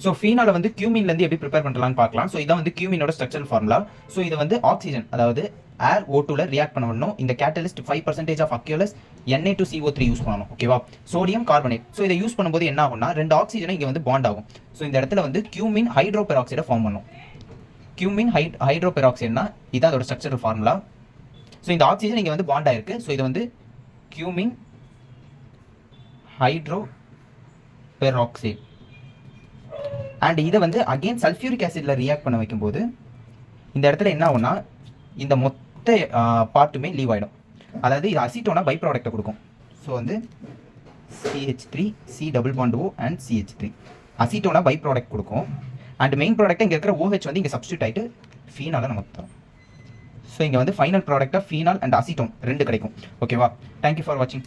So ஃபீனால வந்து கியூமின்லேருந்து எப்படி prepare பண்ணலாம்னு பார்க்கலாம். ஸோ இதான் வந்து கியூமினோட ஸ்ட்ரக்சரல் ஃபார்முலா. ஸோ இது வந்து ஆக்சிஜன், அதாவது ஏர் O2ல ரியாக்ட் பண்ணணும். இந்த கேட்டலிஸ்ட் 5% ஆஃப் அக்யூலஸ் Na2CO3 யூஸ் பண்ணணும். ஓகேவா? Sodium carbonate. ஸோ இதை யூஸ் பண்ணும்போது என்ன ஆகும்னா, 2 ஆக்சிஜனை இங்கே வந்து பாண்ட் ஆகும். ஸோ இந்த இடத்துல வந்து கியூமின் ஹைட்ரோ பெராக்சைடை ஃபார்ம் பண்ணும். கியூமின் ஹைட்ரோ பெராக்சைடுனா இதான் அதோட ஸ்ட்ரக்சரல் ஃபார்முலா. ஸோ இந்த ஆக்சிஜன் இங்கே வந்து பாண்ட் ஆயிருக்கு. ஸோ இது வந்து கியூமின் ஹைட்ரோ பெராக்சைடு. அண்ட் இதை வந்து அகெயின் சல்ஃபியூரிக் ஆசிட்ல ரியாக்ட் பண்ண வைக்கும்போது இந்த இடத்துல என்ன ஆகும்னா, இந்த மொத்த பார்ட்டுமே லீவ் ஆகிடும். அதாவது இது அசிட்டோனா பை ப்ராடக்ட்டை கொடுக்கும். ஸோ வந்து CH3 C double bond O and CH3 அசிட்டோனா பை ப்ராடக்ட் கொடுக்கும். அண்ட் மெயின் ப்ராடக்ட் இங்கே இருக்கிற OH வந்து இங்கே சப்ஸ்டியூட் ஆகிட்டு ஃபீனால நமக்கு தரும். ஸோ இங்கே வந்து ஃபைனல் ப்ராடக்டாக ஃபீனால் அண்ட் அசிட்டோன் 2 கிடைக்கும். ஓகேவா? தேங்க்யூ ஃபார் வாட்சிங்.